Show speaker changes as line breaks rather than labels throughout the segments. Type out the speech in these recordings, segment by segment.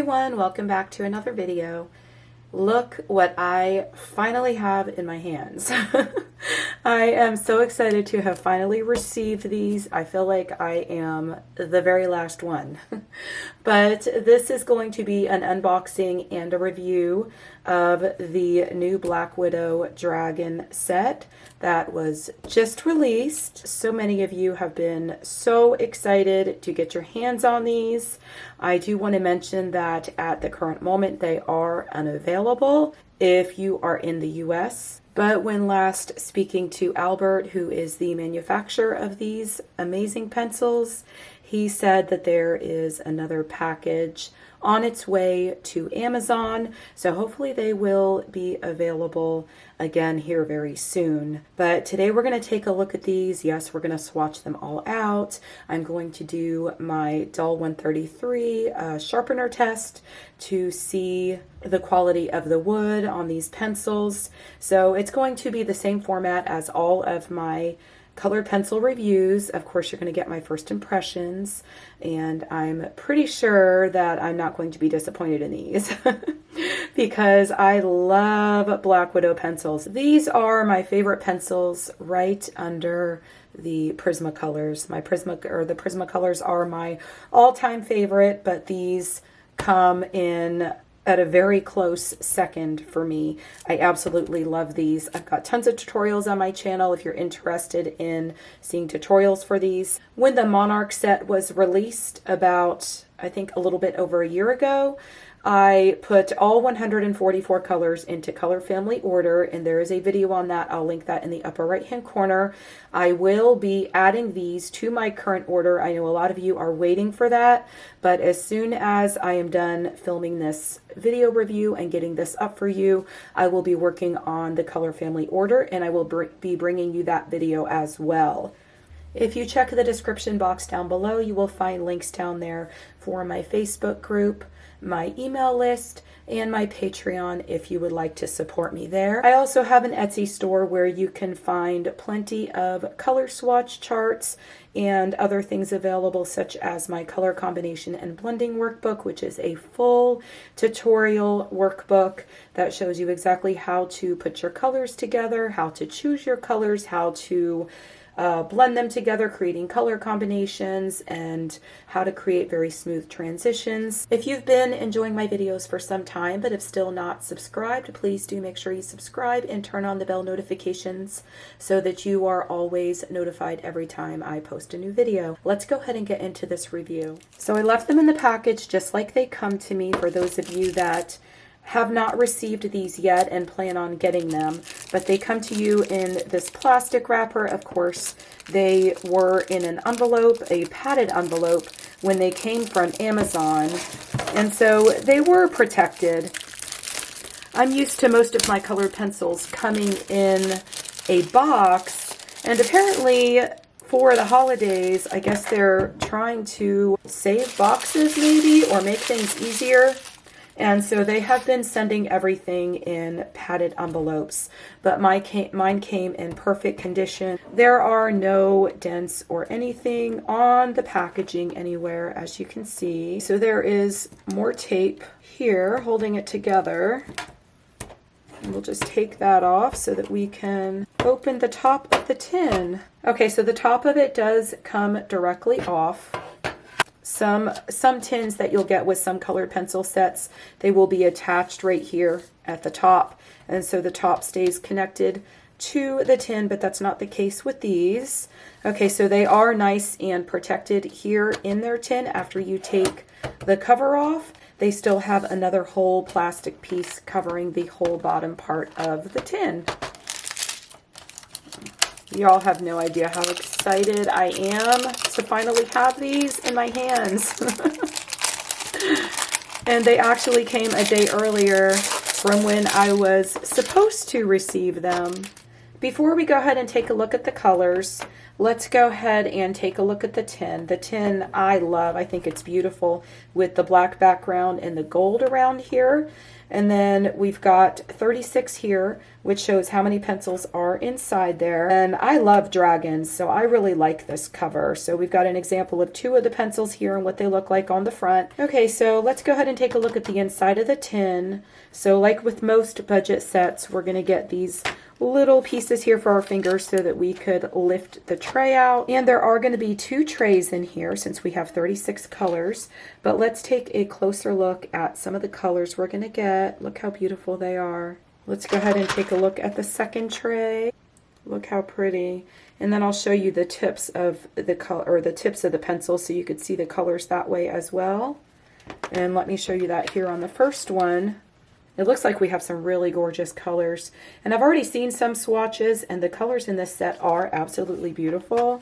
everyone, welcome back to another video. Look what I finally have in my hands. I am so excited to have finally received these. I feel like I am the very last one. But this is going to be an unboxing and a review of the new Black Widow Dragon set that was just released. So many of you have been so excited to get your hands on these. I do want to mention that at the current moment they are unavailable if you are in the US. But when last speaking to Albert, who is the manufacturer of these amazing pencils, he said that there is another package on its way to Amazon. So hopefully they will be available again here very soon. But today we're going to take a look at these. Yes, we're going to swatch them all out. I'm going to do my Dahle 133 sharpener test to see the quality of the wood on these pencils. So it's going to be the same format as all of my colored pencil reviews. Of course, you're going to get my first impressions, and I'm pretty sure that I'm not going to be disappointed in these because I love Black Widow pencils. These are my favorite pencils right under the Prismacolors. The Prismacolors are my all-time favorite, but these come in at a very close second for me. I absolutely love these. I've got tons of tutorials on my channel if you're interested in seeing tutorials for these. When the Monarch set was released about, I think, a little bit over a year ago, I put all 144 colors into color family order, and there is a video on that. I'll link that in the upper right hand corner. I will be adding these to my current order. I know a lot of you are waiting for that, but as soon as I am done filming this video review and getting this up for you, I will be working on the color family order, and I will be bringing you that video as well. If you check the description box down below, you will find links down there for my Facebook group, my email list, and my Patreon if you would like to support me there. I also have an Etsy store where you can find plenty of color swatch charts and other things available, such as my color combination and blending workbook, which is a full tutorial workbook that shows you exactly how to put your colors together, how to choose your colors, how to blend them together, creating color combinations, and how to create very smooth transitions. If you've been enjoying my videos for some time but have still not subscribed, please do make sure you subscribe and turn on the bell notifications so that you are always notified every time I post a new video. Let's go ahead and get into this review. So I left them in the package just like they come to me for those of you that have not received these yet and plan on getting them, but they come to you in this plastic wrapper. Of course, they were in an envelope, a padded envelope, when they came from Amazon, and so they were protected. I'm used to most of my colored pencils coming in a box, and apparently for the holidays, I guess they're trying to save boxes maybe, or make things easier. And so they have been sending everything in padded envelopes, but mine came in perfect condition. There are no dents or anything on the packaging anywhere, as you can see. So there is more tape here holding it together. And we'll just take that off so that we can open the top of the tin. Okay, so the top of it does come directly off. Some tins that you'll get with some colored pencil sets, they will be attached right here at the top, and so the top stays connected to the tin, but that's not the case with these. Okay, so they are nice and protected here in their tin. After you take the cover off, they still have another whole plastic piece covering the whole bottom part of the tin. Y'all have no idea how excited I am to finally have these in my hands. And they actually came a day earlier from when I was supposed to receive them. Before we go ahead and take a look at the colors, let's go ahead and take a look at the tin. The tin I love. I think it's beautiful with the black background and the gold around here. And then we've got 36 here, which shows how many pencils are inside there. And I love dragons, so I really like this cover. So we've got an example of 2 of the pencils here and what they look like on the front. Okay, so let's go ahead and take a look at the inside of the tin. So like with most budget sets, we're gonna get these little pieces here for our fingers so that we could lift the tray out. And there are going to be 2 trays in here since we have 36 colors. But let's take a closer look at some of the colors we're going to get. Look how beautiful they are. Let's go ahead and take a look at the second tray. Look how pretty. And then I'll show you the tips of the color, or the tips of the pencil, so you could see the colors that way as well. And let me show you that here on the first one. It looks like we have some really gorgeous colors. And I've already seen some swatches, and the colors in this set are absolutely beautiful.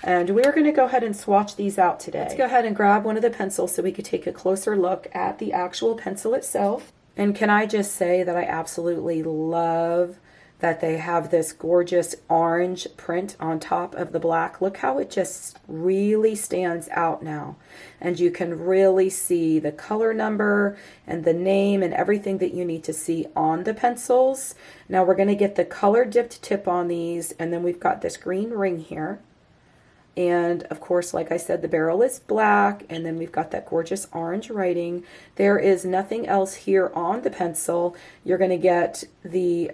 And we're going to go ahead and swatch these out today. Let's go ahead and grab one of the pencils so we could take a closer look at the actual pencil itself. And can I just say that I absolutely love that they have this gorgeous orange print on top of the black. Look how it just really stands out now. And you can really see the color number and the name and everything that you need to see on the pencils. Now we're going to get the color dipped tip on these, and then we've got this green ring here. And of course, like I said, the barrel is black, and then we've got that gorgeous orange writing. There is nothing else here on the pencil. You're going to get the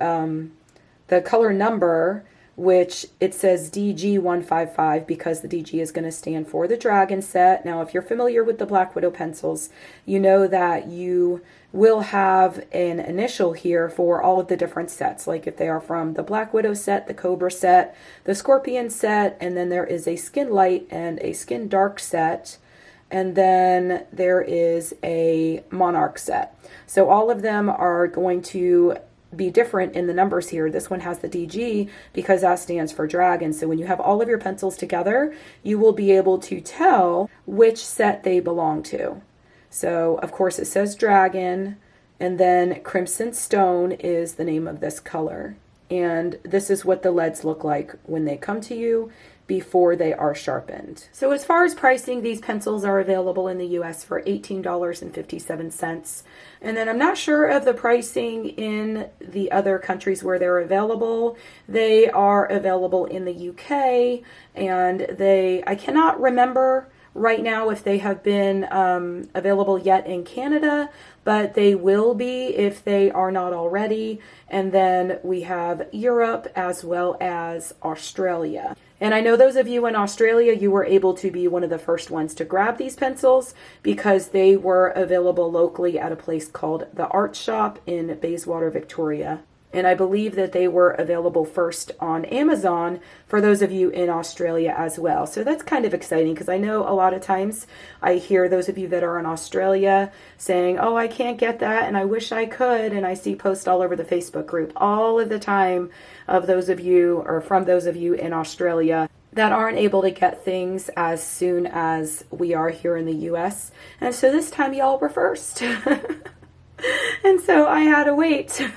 color number, which it says DG155 because the DG is going to stand for the Dragon set. Now, if you're familiar with the Black Widow pencils, you know that you will have an initial here for all of the different sets, like if they are from the Black Widow set, the Cobra set, the Scorpion set, and then there is a Skin Light and a Skin Dark set, and then there is a Monarch set. So all of them are going to be different in the numbers here. This one has the DG because that stands for Dragon. So when you have all of your pencils together, you will be able to tell which set they belong to. So of course it says Dragon, and then Crimson Stone is the name of this color. And this is what the leads look like when they come to you before they are sharpened. So as far as pricing, these pencils are available in the US for $18.57. And then I'm not sure of the pricing in the other countries where they're available. They are available in the UK, and I cannot remember right now if they have been available yet in Canada, but they will be if they are not already. And then we have Europe as well as Australia. And I know those of you in Australia, you were able to be one of the first ones to grab these pencils because they were available locally at a place called the Art Shop in Bayswater, Victoria. And I believe that they were available first on Amazon for those of you in Australia as well. So that's kind of exciting because I know a lot of times I hear those of you that are in Australia saying, oh, I can't get that and I wish I could. And I see posts all over the Facebook group all of the time of those of you, or from those of you in Australia, that aren't able to get things as soon as we are here in the US. And so this time y'all were first. And so I had to wait.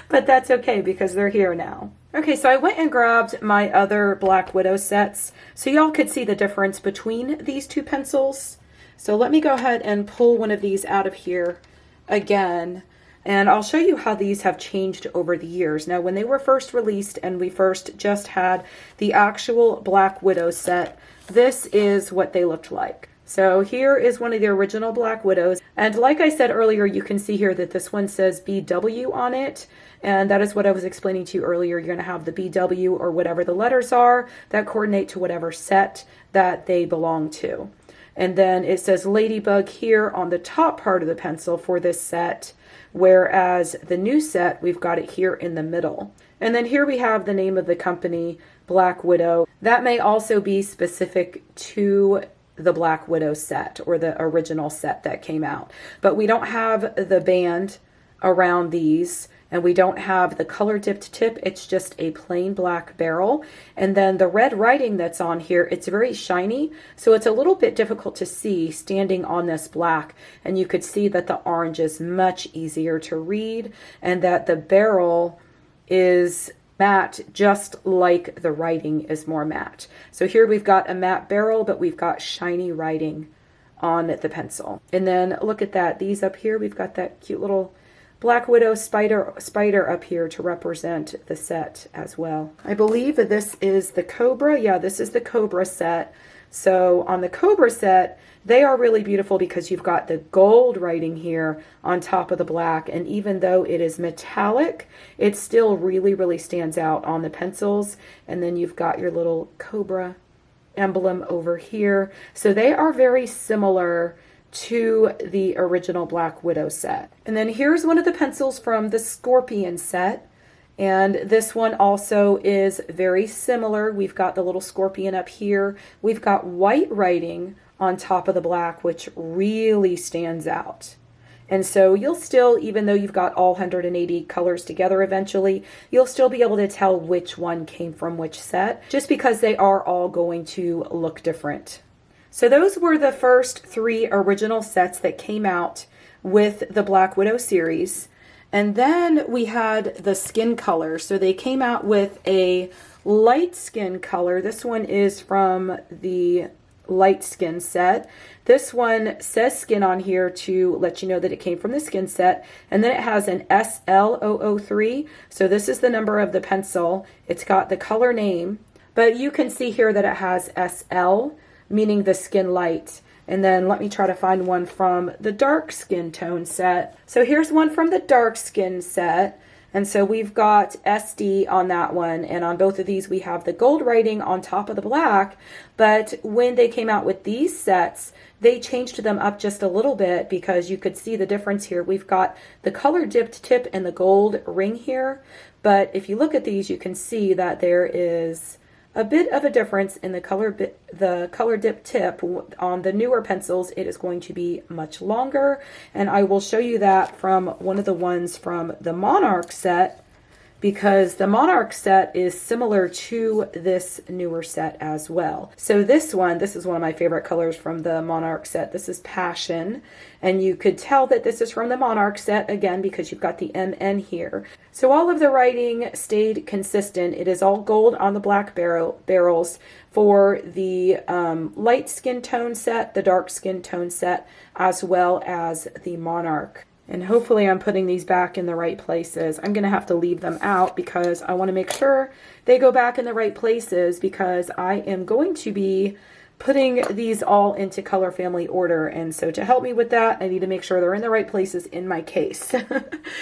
But that's okay because they're here now. Okay, so I went and grabbed my other Black Widow sets so y'all could see the difference between these two pencils. So let me go ahead and pull one of these out of here again, and I'll show you how these have changed over the years. Now, when they were first released and we first just had the actual Black Widow set, this is what they looked like. So here is one of the original Black Widows. And like I said earlier, you can see here that this one says BW on it. And that is what I was explaining to you earlier. You're going to have the BW or whatever the letters are that coordinate to whatever set that they belong to. And then it says Ladybug here on the top part of the pencil for this set, whereas the new set, we've got it here in the middle. And then here we have the name of the company, Black Widow. That may also be specific to the Black Widow set or the original set that came out. But we don't have the band around these, and we don't have the color dipped tip. It's just a plain black barrel. And then the red writing that's on here, it's very shiny, so it's a little bit difficult to see standing on this black. And you could see that the orange is much easier to read, and that the barrel is matte, just like the writing is more matte. So here we've got a matte barrel, but we've got shiny writing on the pencil. And then look at that. These up here, we've got that cute little Black Widow spider up here to represent the set as well. I believe that this is the Cobra. Yeah, this is the Cobra set. So on the Cobra set, they are really beautiful because you've got the gold writing here on top of the black. And even though it is metallic, it still really stands out on the pencils. And then you've got your little Cobra emblem over here. So they are very similar to the original Black Widow set. And then here's one of the pencils from the Scorpion set. And this one also is very similar. We've got the little scorpion up here. We've got white writing on top of the black, which really stands out. And so you'll still, even though you've got all 180 colors together eventually, you'll still be able to tell which one came from which set, just because they are all going to look different. So those were the first 3 original sets that came out with the Black Widow series. And then we had the skin color. So they came out with a light skin color. This one is from the light skin set. This one says skin on here to let you know that it came from the skin set. And then it has an SL003. So this is the number of the pencil. It's got the color name, but you can see here that it has SL, meaning the skin light. And then let me try to find one from the dark skin tone set. So here's one from the dark skin set. And so we've got SD on that one. And on both of these, we have the gold writing on top of the black. But when they came out with these sets, they changed them up just a little bit because you could see the difference here. We've got the color dipped tip and the gold ring here. But if you look at these, you can see that there is a bit of a difference in the color dip tip. On the newer pencils, it is going to be much longer, and I will show you that from one of the ones from the Monarch set, because the Monarch set is similar to this newer set as well. So this is one of my favorite colors from the Monarch set. This is Passion, and you could tell that this is from the Monarch set again because you've got the MN here. So all of the writing stayed consistent. It is all gold on the black barrels for the light skin tone set, the dark skin tone set, as well as the Monarch. And hopefully I'm putting these back in the right places. I'm going to have to leave them out because I want to make sure they go back in the right places, because I am going to be putting these all into color family order. And so to help me with that, I need to make sure they're in the right places in my case.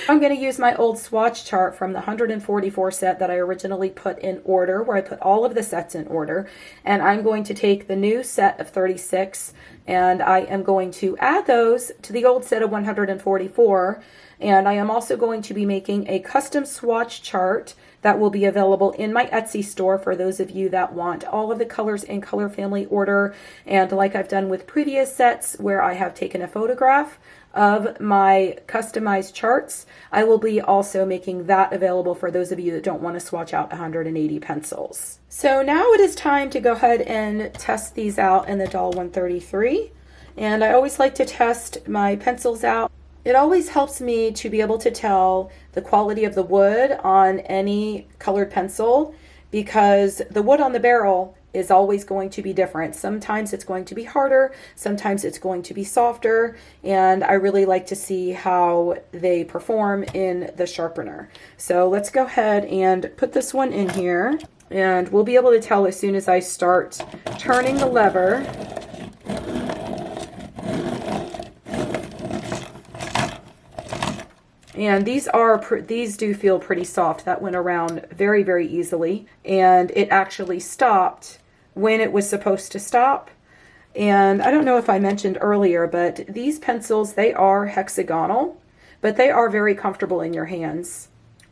I'm going to use my old swatch chart from the 144 set that I originally put in order, where I put all of the sets in order. And I'm going to take the new set of 36 and I am going to add those to the old set of 144. And I am also going to be making a custom swatch chart that will be available in my Etsy store for those of you that want all of the colors in color family order. And like I've done with previous sets where I have taken a photograph of my customized charts, I will be also making that available for those of you that don't want to swatch out 180 pencils. So now it is time to go ahead and test these out in the Dahle 133. And I always like to test my pencils out. It always helps me to be able to tell the quality of the wood on any colored pencil, because the wood on the barrel is always going to be different. Sometimes it's going to be harder, sometimes it's going to be softer, and I really like to see how they perform in the sharpener. So let's go ahead and put this one in here, and we'll be able to tell as soon as I start turning the lever. And these do feel pretty soft. That went around very easily, and it actually stopped when it was supposed to stop. And I don't know if I mentioned earlier, but these pencils, they are hexagonal, but they are very comfortable in your hands.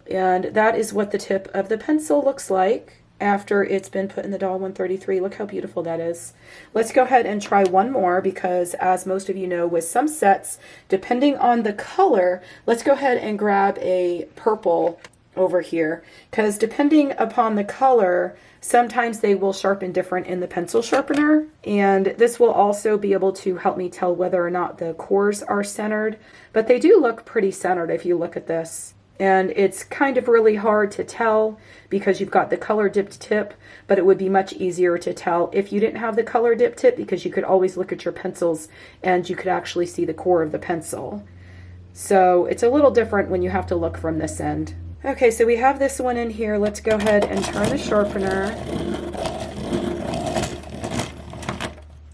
And that is what the tip of the pencil looks like after it's been put in the Dahle 133. Look how beautiful that is. Let's go ahead and try one more, because as most of you know, with some sets, depending on the color, let's go ahead and grab a purple over here, because depending upon the color, sometimes they will sharpen different in the pencil sharpener. And this will also be able to help me tell whether or not the cores are centered, but they do look pretty centered if you look at this. And it's kind of really hard to tell because you've got the color dipped tip, but it would be much easier to tell if you didn't have the color dipped tip, because you could always look at your pencils and you could actually see the core of the pencil. So it's a little different when you have to look from this end. Okay, so we have this one in here. Let's go ahead and turn the sharpener.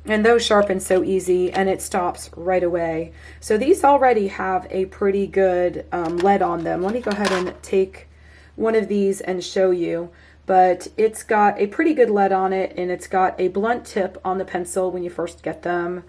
And those sharpen so easy, and it stops right away. So these already have a pretty good lead on them. Let me go ahead and take one of these and show you. But it's got a pretty good lead on it, and it's got a blunt tip on the pencil when you first get them.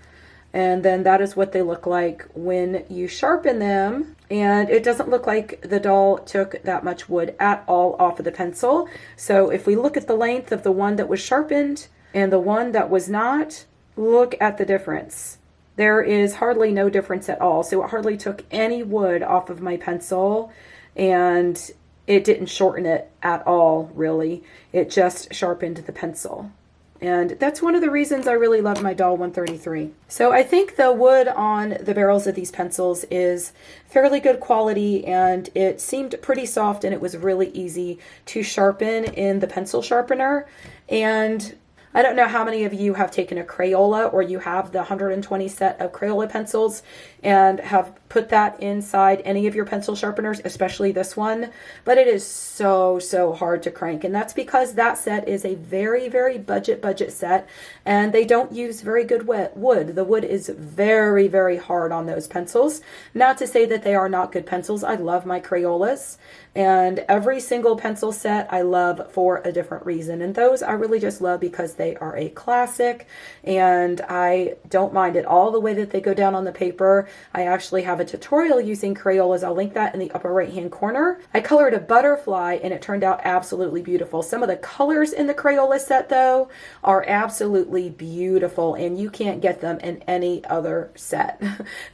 And then that is what they look like when you sharpen them. And it doesn't look like the Dahle took that much wood at all off of the pencil. So if we look at the length of the one that was sharpened and the one that was not, look at the difference. There is hardly no difference at all. So it hardly took any wood off of my pencil, and it didn't shorten it at all, really. It just sharpened the pencil. And that's one of the reasons I really love my Dahle 133. So I think the wood on the barrels of these pencils is fairly good quality, and it seemed pretty soft, and it was really easy to sharpen in the pencil sharpener. And I don't know how many of you have taken a Crayola, or you have the 120 set of Crayola pencils and have put that inside any of your pencil sharpeners, especially this one, but it is so hard to crank. And that's because that set is a very budget set, and they don't use very good wood. The wood is very hard on those pencils. Not to say that they are not good pencils. I love my Crayolas, and every single pencil set I love for a different reason. And those I really just love because they are a classic, and I don't mind at all the way that they go down on the paper. I actually have a tutorial using Crayolas. I'll link that in the upper right hand corner. I colored a butterfly, and it turned out absolutely beautiful. Some of the colors in the Crayola set, though, are absolutely beautiful, and you can't get them in any other set.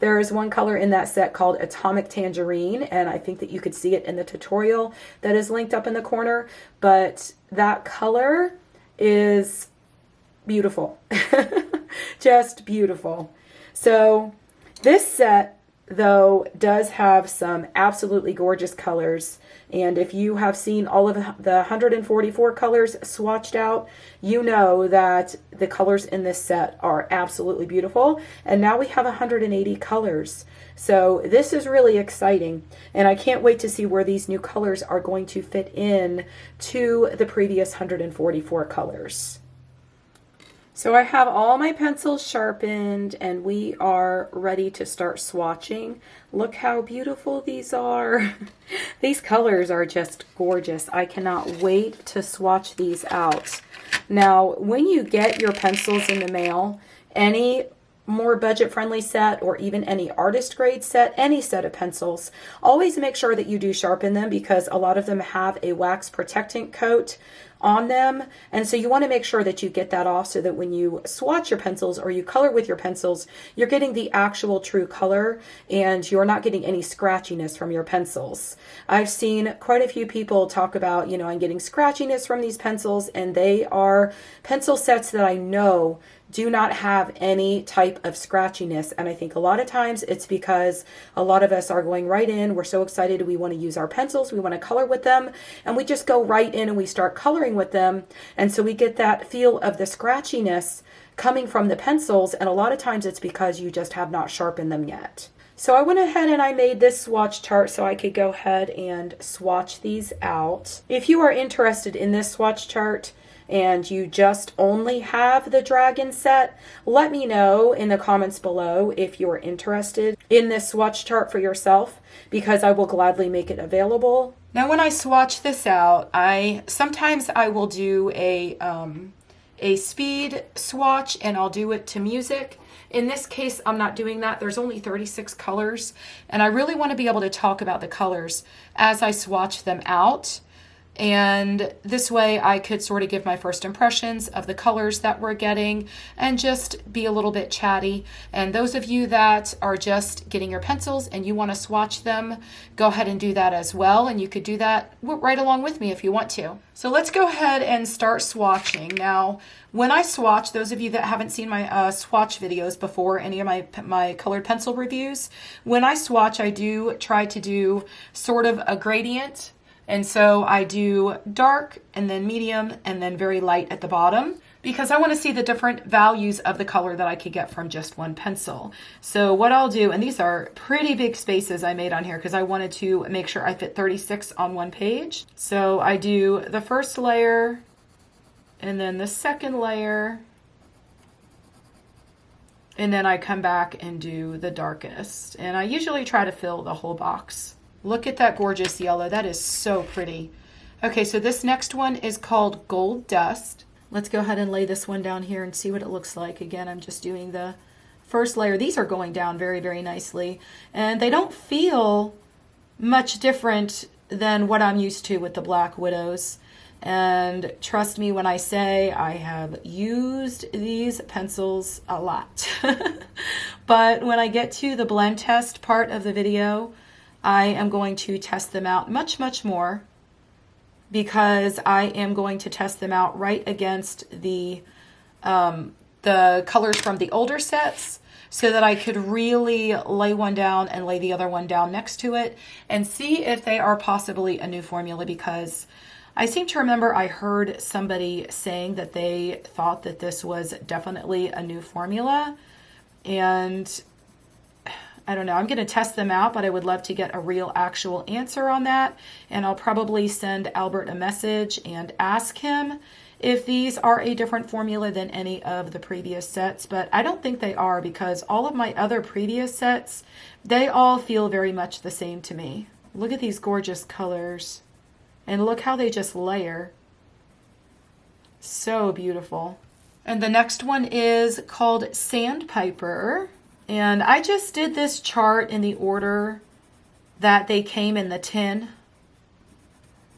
There is one color in that set called Atomic Tangerine, and I think that you could see it in the tutorial that is linked up in the corner, but that color is beautiful. Just beautiful. So this set, though, does have some absolutely gorgeous colors. And if you have seen all of the 144 colors swatched out, you know that the colors in this set are absolutely beautiful. And now we have 180 colors. So this is really exciting. And I can't wait to see where these new colors are going to fit in to the previous 144 colors. So I have all my pencils sharpened, and we are ready to start swatching. Look how beautiful these are. These colors are just gorgeous. I cannot wait to swatch these out. Now, when you get your pencils in the mail, any more budget-friendly set, or even any artist grade set, any set of pencils, always make sure that you do sharpen them, because a lot of them have a wax protectant coat on them, and so you want to make sure that you get that off so that when you swatch your pencils or you color with your pencils, you're getting the actual true color and you're not getting any scratchiness from your pencils. I've seen quite a few people talk about, you know, I'm getting scratchiness from these pencils, and they are pencil sets that I know do not have any type of scratchiness. And I think a lot of times it's because a lot of us are going right in. We're so excited. We want to use our pencils. We want to color with them. And we just go right in and we start coloring with them. And so we get that feel of the scratchiness coming from the pencils. And a lot of times it's because you just have not sharpened them yet. So I went ahead and I made this swatch chart so I could go ahead and swatch these out. If you are interested in this swatch chart, and you just only have the dragon set, let me know in the comments below if you're interested in this swatch chart for yourself, because I will gladly make it available. Now when I swatch this out, sometimes I will do a speed swatch, and I'll do it to music. In this case, I'm not doing that. There's only 36 colors, and I really want to be able to talk about the colors as I swatch them out. And this way I could sort of give my first impressions of the colors that we're getting and just be a little bit chatty. And those of you that are just getting your pencils and you want to swatch them, go ahead and do that as well. And you could do that right along with me if you want to. So let's go ahead and start swatching. Now, when I swatch, those of you that haven't seen my swatch videos before, any of my colored pencil reviews, when I swatch, I do try to do sort of a gradient. And so I do dark and then medium and then very light at the bottom because I want to see the different values of the color that I could get from just one pencil. So what I'll do, and these are pretty big spaces I made on here because I wanted to make sure I fit 36 on one page. So I do the first layer and then the second layer, and then I come back and do the darkest. And I usually try to fill the whole box. Look at that gorgeous yellow. That is so pretty. Okay, so this next one is called Gold Dust. Let's go ahead and lay this one down here and see what it looks like. Again, I'm just doing the first layer. These are going down very, very nicely. And they don't feel much different than what I'm used to with the Black Widows. And trust me when I say I have used these pencils a lot. But when I get to the blend test part of the video, I am going to test them out much, much more because I am going to test them out right against the colors from the older sets so that I could really lay one down and lay the other one down next to it and see if they are possibly a new formula, because I seem to remember I heard somebody saying that they thought that this was definitely a new formula, and I don't know. I'm going to test them out, but I would love to get a real actual answer on that. And I'll probably send Albert a message and ask him if these are a different formula than any of the previous sets. But I don't think they are, because all of my other previous sets, they all feel very much the same to me. Look at these gorgeous colors. And look how they just layer. So beautiful. And the next one is called Sandpiper. And I just did this chart in the order that they came in the tin,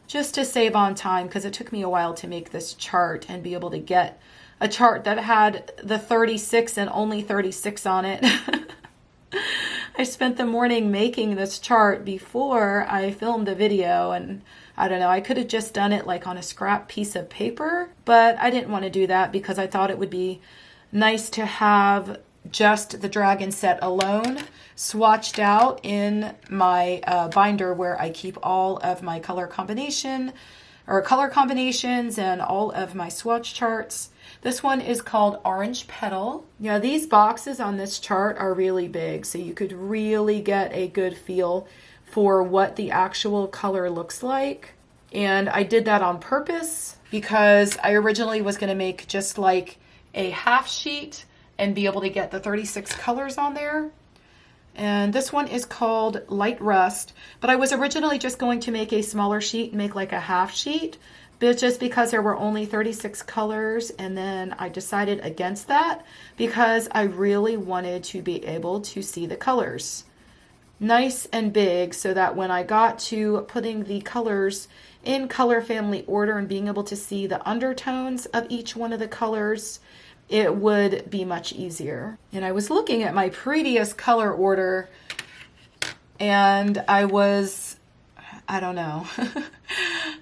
just to save on time, because it took me a while to make this chart and be able to get a chart that had the 36 and only 36 on it. I spent the morning making this chart before I filmed the video, and I don't know, I could have just done it like on a scrap piece of paper, but I didn't want to do that because I thought it would be nice to have just the dragon set alone swatched out in my binder where I keep all of my color combinations and all of my swatch charts. This one is called Orange Petal. Yeah, these boxes on this chart are really big, so you could really get a good feel for what the actual color looks like. And I did that on purpose because I originally was going to make just like a half sheet and be able to get the 36 colors on there. And this one is called Light Rust, but I was originally just going to make a smaller sheet and make like a half sheet, but just because there were only 36 colors, and then I decided against that because I really wanted to be able to see the colors nice and big, so that when I got to putting the colors in color family order and being able to see the undertones of each one of the colors, it would be much easier. And I was looking at my previous color order and I don't know.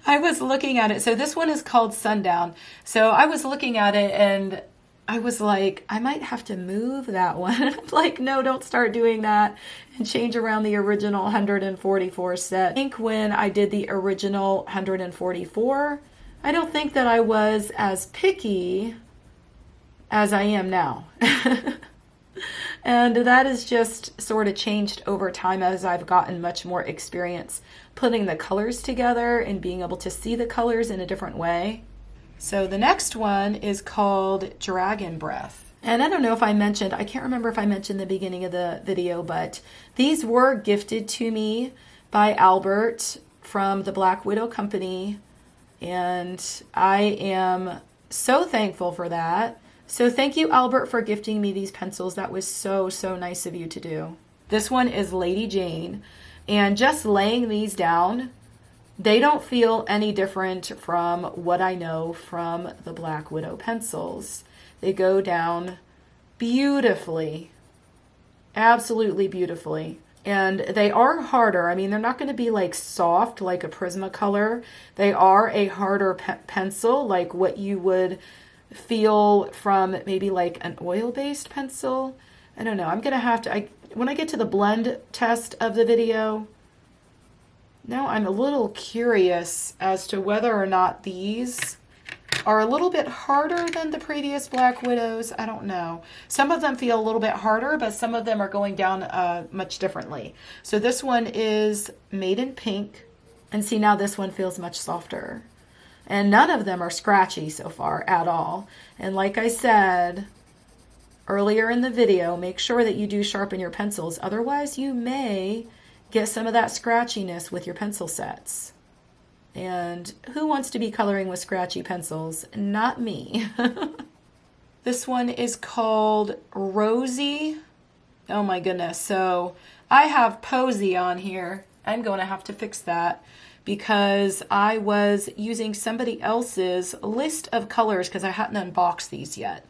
I was looking at it. So this one is called Sundown. So I was looking at it and I was like, I might have to move that one. And I'm like, no, don't start doing that and change around the original 144 set. I think when I did the original 144, I don't think that I was as picky as I am now. And that has just sort of changed over time as I've gotten much more experience putting the colors together and being able to see the colors in a different way. So the next one is called Dragon Breath. And I don't know if I mentioned, I can't remember if I mentioned the beginning of the video, but these were gifted to me by Albert from the Black Widow Company. And I am so thankful for that. So thank you, Albert, for gifting me these pencils. That was so, so nice of you to do. This one is Lady Jane. And just laying these down, They don't feel any different from what I know from the Black Widow pencils. They go down beautifully, absolutely beautifully. And they are harder. I mean, they're not going to be like soft like a Prismacolor. They are a harder pencil, like what you would feel from maybe like an oil-based pencil. I don't know. I'm going to have to, when I get to the blend test of the video, now I'm a little curious as to whether or not these are a little bit harder than the previous Black Widows. I don't know. Some of them feel a little bit harder, but some of them are going down much differently. So this one is made in pink. And see, now this one feels much softer. And none of them are scratchy so far at all. And like I said earlier in the video, make sure that you do sharpen your pencils. Otherwise, you may get some of that scratchiness with your pencil sets. And who wants to be coloring with scratchy pencils? Not me. This one is called Rosy. Oh my goodness. So I have Posy on here. I'm going to have to fix that because I was using somebody else's list of colors because I hadn't unboxed these yet.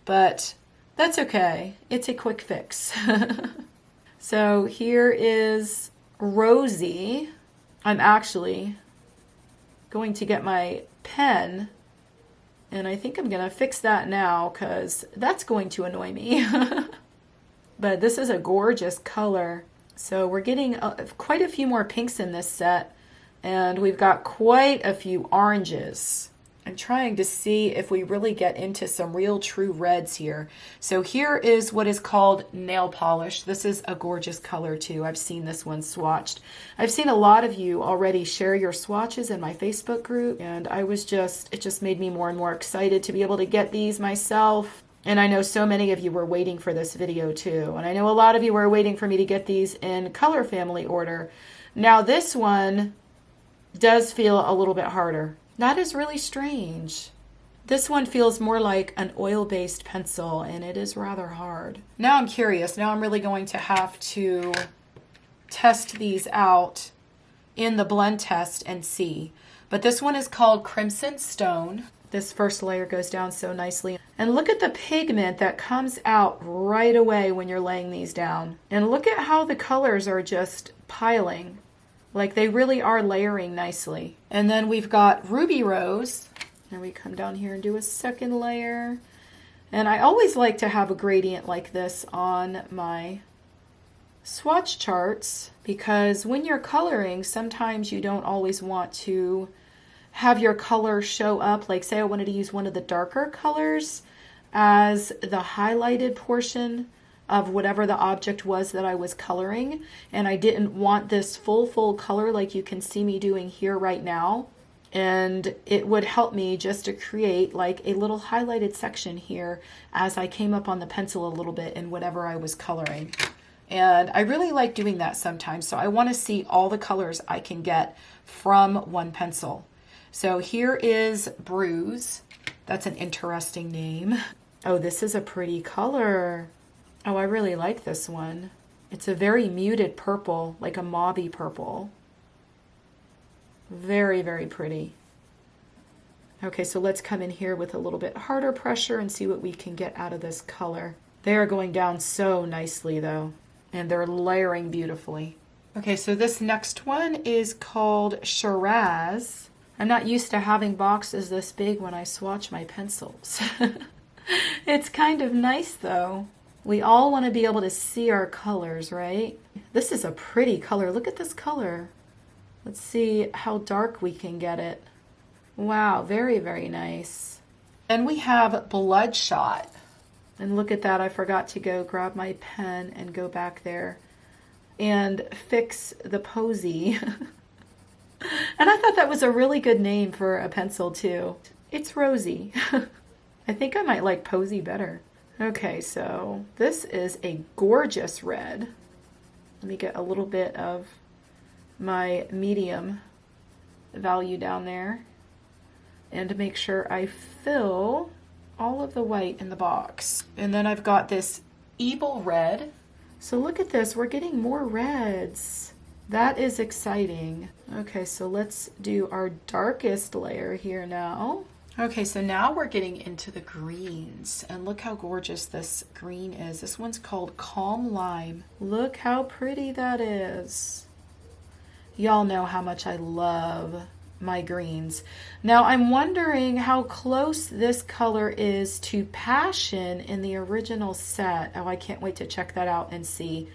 But that's okay. It's a quick fix. So here is Rosy. I'm actually going to get my pen, and I think I'm going to fix that now because that's going to annoy me. But this is a gorgeous color. So we're getting quite a few more pinks in this set, and we've got quite a few oranges. I'm trying to see if we really get into some real true reds here. So here is what is called nail polish. This is a gorgeous color too. I've seen this one swatched. I've seen a lot of you already share your swatches in my Facebook group, and it just made me more and more excited to be able to get these myself. And I know so many of you were waiting for this video too. And I know a lot of you were waiting for me to get these in color family order. Now this one does feel a little bit harder. That is really strange. This one feels more like an oil-based pencil, and it is rather hard. Now I'm curious. Now I'm really going to have to test these out in the blend test and see. But this one is called Crimson Stone. This first layer goes down so nicely. And look at the pigment that comes out right away when you're laying these down. And look at how the colors are just piling. Like they really are layering nicely. And then we've got Ruby Rose. And we come down here and do a second layer. And I always like to have a gradient like this on my swatch charts because when you're coloring, sometimes you don't always want to have your color show up. Like say I wanted to use one of the darker colors as the highlighted portion of whatever the object was that I was coloring, and I didn't want this full color like you can see me doing here right now. And it would help me just to create like a little highlighted section here as I came up on the pencil a little bit in whatever I was coloring. And I really like doing that sometimes, so I want to see all the colors I can get from one pencil. So here is Bruise. That's an interesting name. Oh, this is a pretty color. Oh, I really like this one. It's a very muted purple, like a mauvey purple. Very, very pretty. Okay, so let's come in here with a little bit harder pressure and see what we can get out of this color. They are going down so nicely though, and they're layering beautifully. Okay, so this next one is called Shiraz. I'm not used to having boxes this big when I swatch my pencils. It's kind of nice though. We all want to be able to see our colors, right? This is a pretty color. Look at this color. Let's see how dark we can get it. Wow, very, very nice. Then we have Bloodshot. And look at that. I forgot to go grab my pen and go back there and fix the Posy. And I thought that was a really good name for a pencil too. It's Rosy. I think I might like Posy better. Okay, so this is a gorgeous red. Let me get a little bit of my medium value down there and make sure I fill all of the white in the box. And then I've got this Evil Red. So look at this, we're getting more reds. That is exciting. Okay, so let's do our darkest layer here now. Okay, so now we're getting into the greens, and look how gorgeous this green is. This one's called Calm Lime. Look how pretty that is. Y'all know how much I love my greens. Now I'm wondering how close this color is to Passion in the original set. Oh, I can't wait to check that out and see,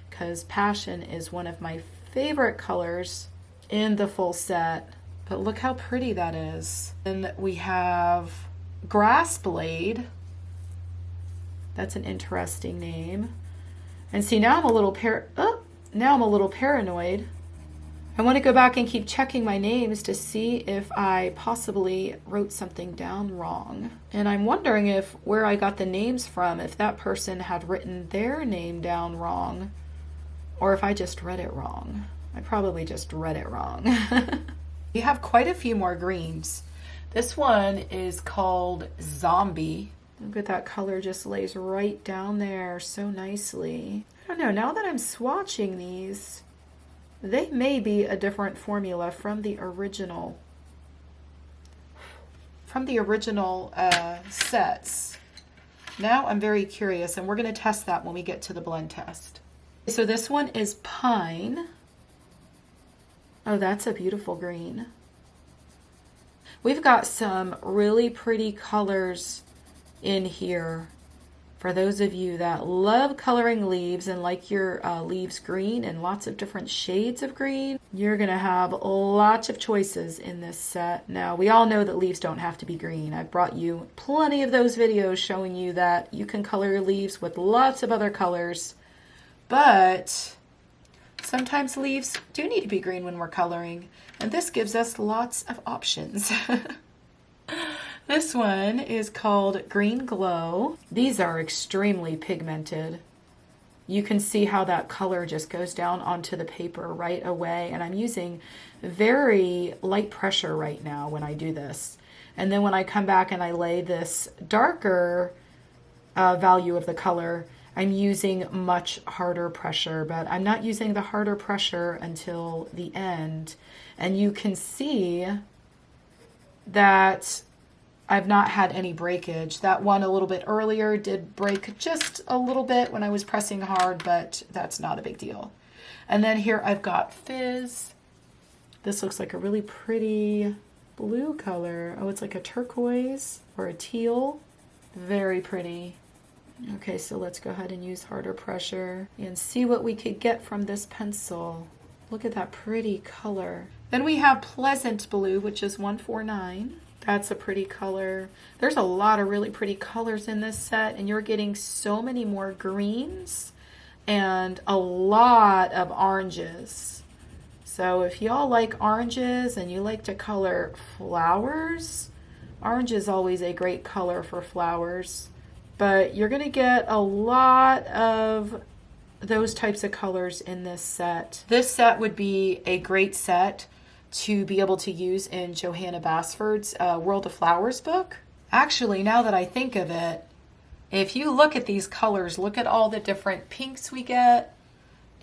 because Passion is one of my favorite colors in the full set. But look how pretty that is. And we have Grass Blade. That's an interesting name. And see, now I'm a little paranoid. I want to go back and keep checking my names to see if I possibly wrote something down wrong. And I'm wondering if where I got the names from, if that person had written their name down wrong, or if I just read it wrong. I probably just read it wrong. We have quite a few more greens. This one is called Zombie. Look at that color, just lays right down there so nicely. I don't know, now that I'm swatching these, they may be a different formula from the original sets. Now I'm very curious, and we're going to test that when we get to the blend test. So this one is Pine. Oh, that's a beautiful green. We've got some really pretty colors in here. For those of you that love coloring leaves and like your leaves green and lots of different shades of green, you're gonna have lots of choices in this set. Now, we all know that leaves don't have to be green. I've brought you plenty of those videos showing you that you can color your leaves with lots of other colors, but sometimes leaves do need to be green when we're coloring, and this gives us lots of options. This one is called Green Glow. These are extremely pigmented. You can see how that color just goes down onto the paper right away, and I'm using very light pressure right now when I do this. And then when I come back and I lay this darker value of the color, I'm using much harder pressure, but I'm not using the harder pressure until the end. And you can see that I've not had any breakage. That one a little bit earlier did break just a little bit when I was pressing hard, but that's not a big deal. And then here I've got Fizz. This looks like a really pretty blue color. Oh, it's like a turquoise or a teal. Very pretty. Okay, so let's go ahead and use harder pressure and see what we could get from this pencil. Look at that pretty color. Then we have Pleasant Blue, which is 149. That's a pretty color. There's a lot of really pretty colors in this set, and you're getting so many more greens and a lot of oranges. So if y'all like oranges and you like to color flowers, orange is always a great color for flowers. But you're going to get a lot of those types of colors in this set. This set would be a great set to be able to use in Johanna Basford's World of Flowers book. Actually, now that I think of it, if you look at these colors, look at all the different pinks we get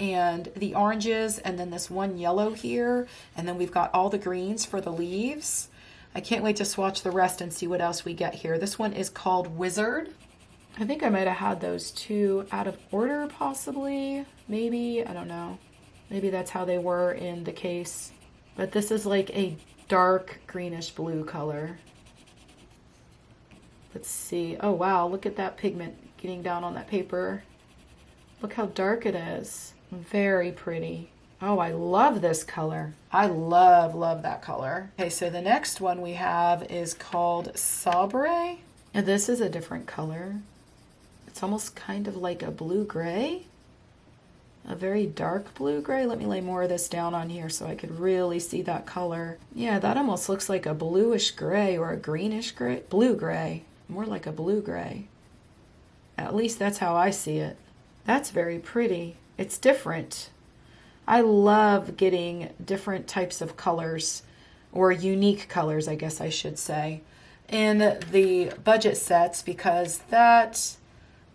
and the oranges, and then this one yellow here, and then we've got all the greens for the leaves. I can't wait to swatch the rest and see what else we get here. This one is called Wizard. I think I might have had those two out of order, possibly. Maybe, I don't know. Maybe that's how they were in the case. But this is like a dark greenish blue color. Let's see. Oh, wow. Look at that pigment getting down on that paper. Look how dark it is. Very pretty. Oh, I love this color. I love that color. Okay, so the next one we have is called Sabre. And this is a different color. It's almost kind of like a blue-gray. A very dark blue-gray. Let me lay more of this down on here so I could really see that color. Yeah, that almost looks like a bluish gray or a greenish gray. Blue-gray. More like a blue-gray. At least that's how I see it. That's very pretty. It's different. I love getting different types of colors, or unique colors, I guess I should say, in the budget sets, because that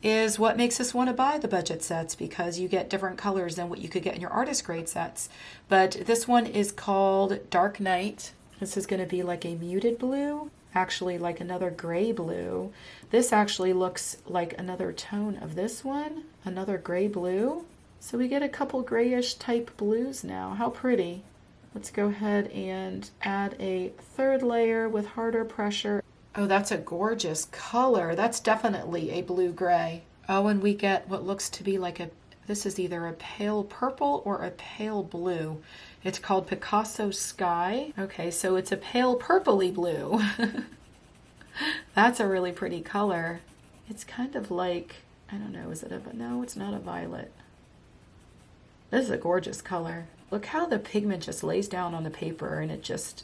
is what makes us want to buy the budget sets, because you get different colors than what you could get in your artist grade sets. But this one is called Dark Night. This is going to be like a muted blue, actually like another gray blue. This actually looks like another tone of this one, another gray blue. So we get a couple grayish type blues now. How pretty. Let's go ahead and add a third layer with harder pressure. Oh, that's a gorgeous color. That's definitely a blue-gray. Oh, and we get what looks to be like this is either a pale purple or a pale blue. It's called Picasso Sky. Okay, so it's a pale purpley blue. That's a really pretty color. It's kind of like, I don't know, no, it's not a violet. This is a gorgeous color. Look how the pigment just lays down on the paper, and it just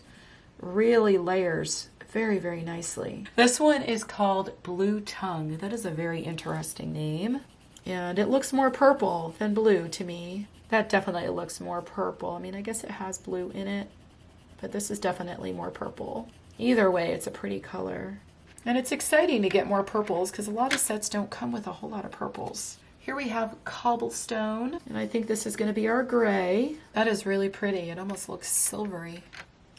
really layers very, very nicely. This one is called Blue Tongue. That is a very interesting name. And it looks more purple than blue to me. That definitely looks more purple. I mean, I guess it has blue in it, but this is definitely more purple. Either way, it's a pretty color. And it's exciting to get more purples because a lot of sets don't come with a whole lot of purples. Here we have Cobblestone, and I think this is going to be our gray. That is really pretty. It almost looks silvery.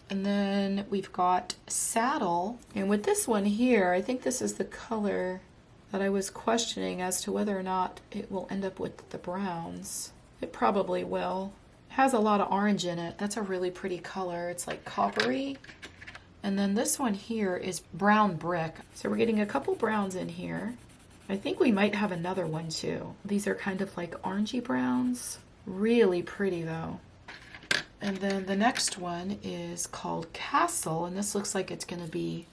And then we've got Saddle, and with this one here, I think this is the color that I was questioning as to whether or not it will end up with the browns. It probably will. It has a lot of orange in it. That's a really pretty color. It's like coppery. And then this one here is Brown Brick. So we're getting a couple browns in here. I think we might have another one too. These are kind of like orangey browns. Really pretty though. And then the next one is called Castle, and this looks like it's going to be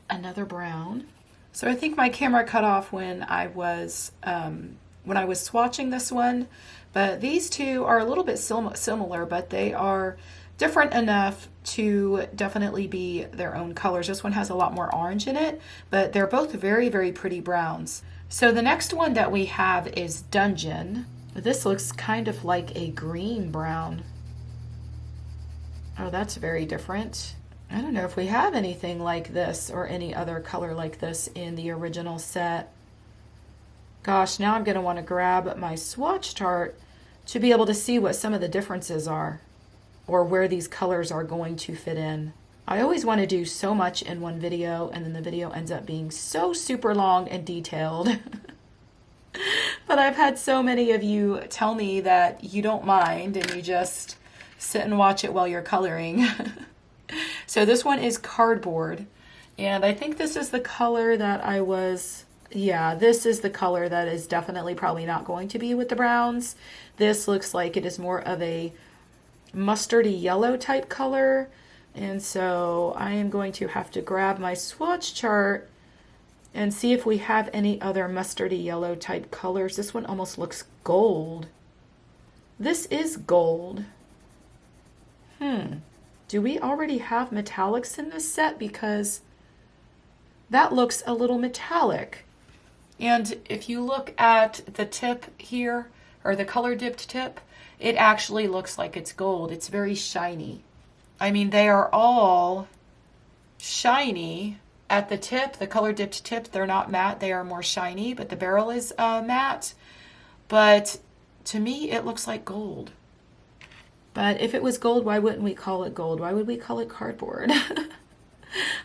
another brown. So I think my camera cut off when I was swatching this one, but these two are a little bit similar, but they are different enough to definitely be their own colors. This one has a lot more orange in it, but they're both very, very pretty browns. So the next one that we have is Dungeon. This looks kind of like a green brown. Oh, that's very different. I don't know if we have anything like this or any other color like this in the original set. Gosh, now I'm going to want to grab my swatch chart to be able to see what some of the differences are or where these colors are going to fit in. I always want to do so much in one video, and then the video ends up being so super long and detailed. But I've had so many of you tell me that you don't mind and you just sit and watch it while you're coloring. So this one is Cardboard, and I think this is the color that this is the color that is definitely probably not going to be with the browns. This looks like it is more of a mustardy yellow type color, and so I am going to have to grab my swatch chart and see if we have any other mustardy yellow type colors. This one almost looks gold. This is gold. Do we already have metallics in this set? Because that looks a little metallic. And if you look at the tip here, or the color dipped tip, it actually looks like it's gold. It's very shiny. I mean, they are all shiny at the tip, the color dipped tip. They're not matte, they are more shiny, but the barrel is matte. But to me, it looks like gold. But if it was gold, why wouldn't we call it gold? Why would we call it cardboard?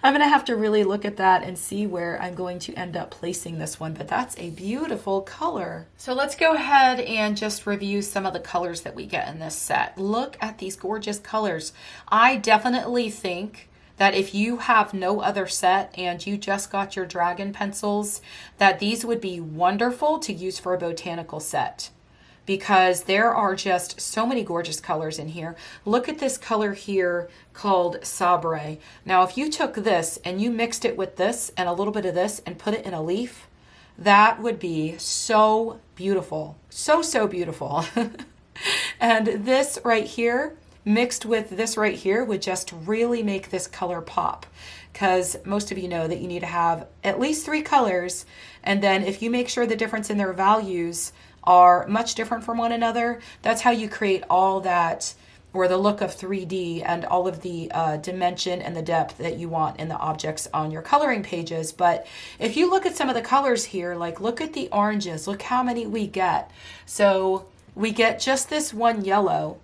I'm going to have to really look at that and see where I'm going to end up placing this one, but that's a beautiful color. So let's go ahead and just review some of the colors that we get in this set. Look at these gorgeous colors. I definitely think that if you have no other set and you just got your dragon pencils, that these would be wonderful to use for a botanical set, because there are just so many gorgeous colors in here. Look at this color here called Sabre. Now, if you took this and you mixed it with this and a little bit of this and put it in a leaf, that would be so beautiful. So, so beautiful. And this right here, mixed with this right here, would just really make this color pop. Because most of you know that you need to have at least 3 colors. And then if you make sure the difference in their values are much different from one another, that's how you create all that or the look of 3D and all of the dimension and the depth that you want in the objects on your coloring pages. But if you look at some of the colors here, like look at the oranges, look how many we get. So we get just this one yellow,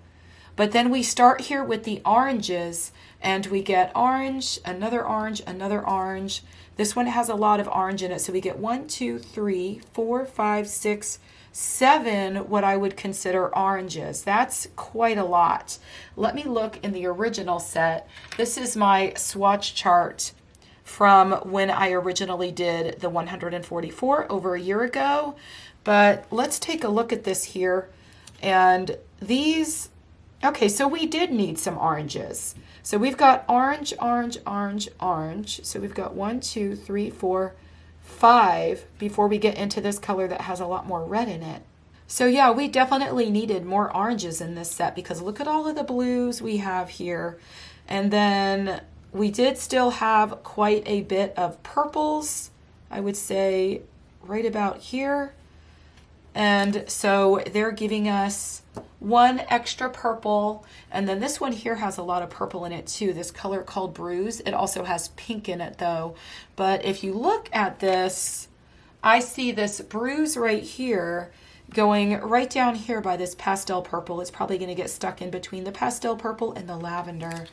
but then we start here with the oranges and we get orange, another orange, another orange. This one has a lot of orange in it. So we get 1, 2, 3, 4, 5, 6, 7 what I would consider oranges. That's quite a lot. Let me look in the original set. This is my swatch chart from when I originally did the 144 over a year ago. But let's take a look at this here. And these, okay, so we did need some oranges. So we've got orange, orange, orange, orange. So we've got 1, 2, 3, 4, 5 before we get into this color that has a lot more red in it. So yeah, we definitely needed more oranges in this set because look at all of the blues we have here. And then we did still have quite a bit of purples, I would say right about here. And so they're giving us one extra purple, and then this one here has a lot of purple in it too, this color called Bruise. It also has pink in it though. But if you look at this, I see this Bruise right here going right down here by this pastel purple. It's probably going to get stuck in between the pastel purple and the lavender.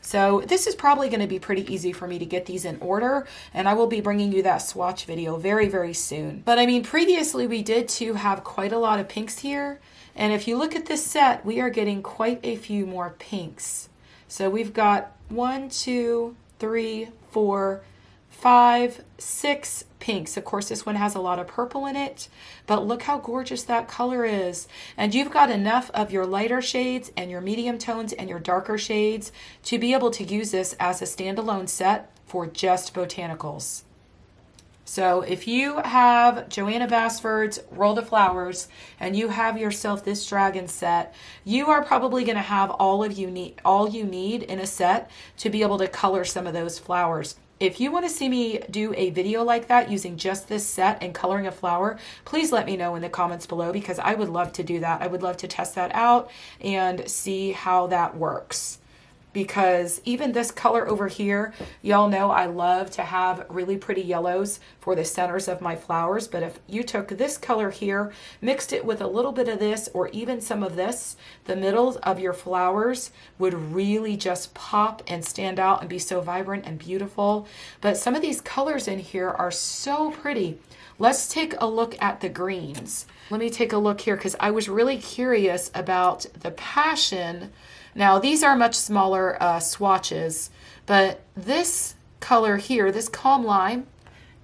So this is probably going to be pretty easy for me to get these in order, and I will be bringing you that swatch video very, very soon. But I mean, previously we did too have quite a lot of pinks here, and if you look at this set, we are getting quite a few more pinks. So we've got 1, 2, 3, 4, 5, 6 pinks. Of course, this one has a lot of purple in it, but look how gorgeous that color is. And you've got enough of your lighter shades and your medium tones and your darker shades to be able to use this as a standalone set for just botanicals. So if you have Joanna Basford's World of Flowers and you have yourself this dragon set, you are probably going to have all you need in a set to be able to color some of those flowers. If you want to see me do a video like that using just this set and coloring a flower, please let me know in the comments below because I would love to do that. I would love to test that out and see how that works. Because even this color over here, y'all know I love to have really pretty yellows for the centers of my flowers. But if you took this color here, mixed it with a little bit of this or even some of this, the middles of your flowers would really just pop and stand out and be so vibrant and beautiful. But some of these colors in here are so pretty. Let's take a look at the greens. Let me take a look here because I was really curious about the Passion. Now, these are much smaller swatches, but this color here, this Calm Lime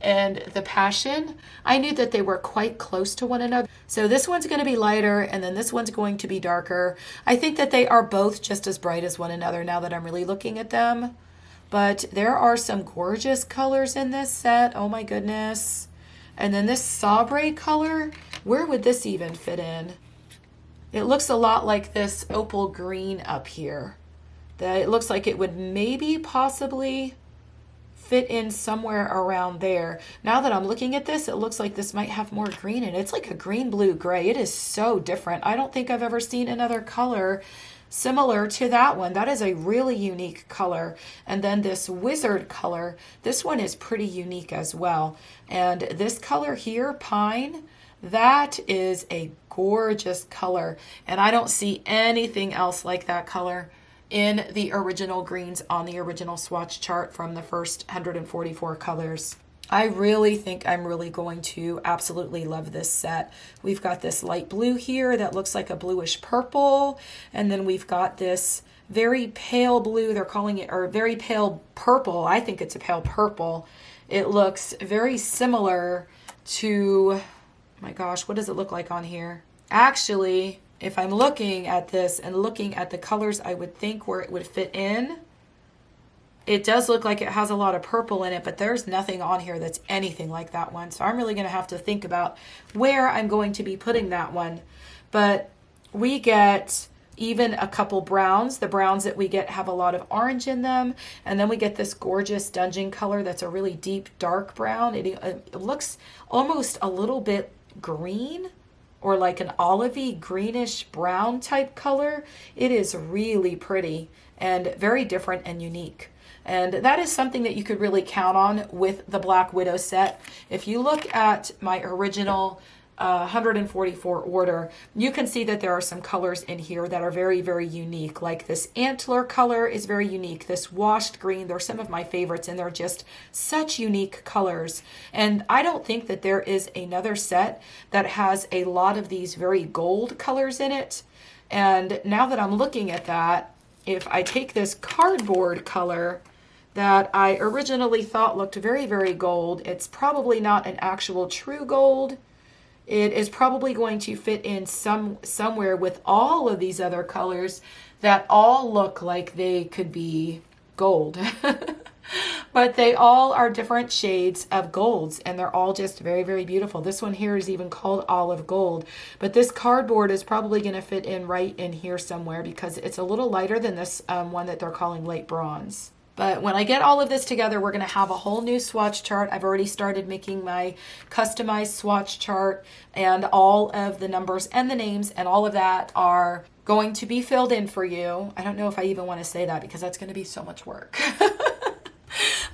and the Passion, I knew that they were quite close to one another. So this one's going to be lighter, and then this one's going to be darker. I think that they are both just as bright as one another now that I'm really looking at them. But there are some gorgeous colors in this set. Oh my goodness. And then this Sabre color, where would this even fit in? It looks a lot like this opal green up here. That it looks like it would maybe possibly fit in somewhere around there. Now that I'm looking at this, it looks like this might have more green in it. It's like a green, blue, gray. It is so different. I don't think I've ever seen another color similar to that one. That is a really unique color. And then this Wizard color, this one is pretty unique as well. And this color here, Pine, that is a gorgeous color, and I don't see anything else like that color in the original greens on the original swatch chart from the first 144 colors. I really think I'm really going to absolutely love this set. We've got this light blue here that looks like a bluish purple, and then we've got this very pale blue, they're calling it, or very pale purple. I think it's a pale purple. It looks very similar to, my gosh, what does it look like on here? Actually, if I'm looking at this and looking at the colors I would think where it would fit in, it does look like it has a lot of purple in it, but there's nothing on here that's anything like that one. So I'm really going to have to think about where I'm going to be putting that one. But we get even a couple browns. The browns that we get have a lot of orange in them. And then we get this gorgeous dungeon color that's a really deep dark brown. It looks almost a little bit green or like an olivey greenish brown type color. It is really pretty and very different and unique. And that is something that you could really count on with the Black Widow set. If you look at my original 144 order, you can see that there are some colors in here that are very, very unique. Like this antler color is very unique. This washed green, they're some of my favorites, and they're just such unique colors. And I don't think that there is another set that has a lot of these very gold colors in it. And now that I'm looking at that, if I take this cardboard color that I originally thought looked very, very gold, it's probably not an actual true gold. It is probably going to fit in somewhere with all of these other colors that all look like they could be gold. But they all are different shades of golds, and they're all just very, very beautiful. This one here is even called olive gold, but this cardboard is probably going to fit in right in here somewhere because it's a little lighter than this one that they're calling light bronze. But when I get all of this together, we're going to have a whole new swatch chart. I've already started making my customized swatch chart, and all of the numbers and the names and all of that are going to be filled in for you. I don't know if I even want to say that because that's going to be so much work.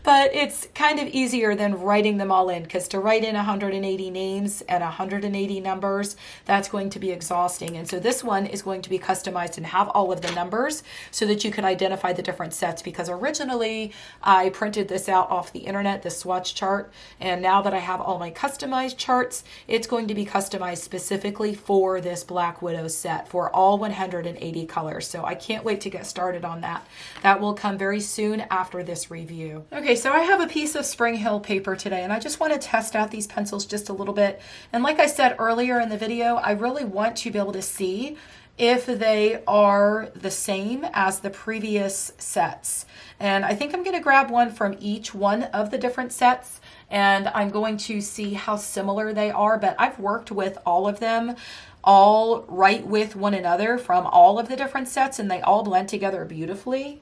But it's kind of easier than writing them all in, because to write in 180 names and 180 numbers, that's going to be exhausting. And so this one is going to be customized and have all of the numbers so that you can identify the different sets, because originally I printed this out off the internet, the swatch chart, and now that I have all my customized charts, it's going to be customized specifically for this Black Widow set for all 180 colors. So I can't wait to get started on that. That will come very soon after this review. Okay, so I have a piece of Spring Hill paper today, and I just want to test out these pencils just a little bit. And like I said earlier in the video, I really want to be able to see if they are the same as the previous sets. And I think I'm going to grab one from each one of the different sets, and I'm going to see how similar they are. But I've worked with all of them all right with one another from all of the different sets, and they all blend together beautifully,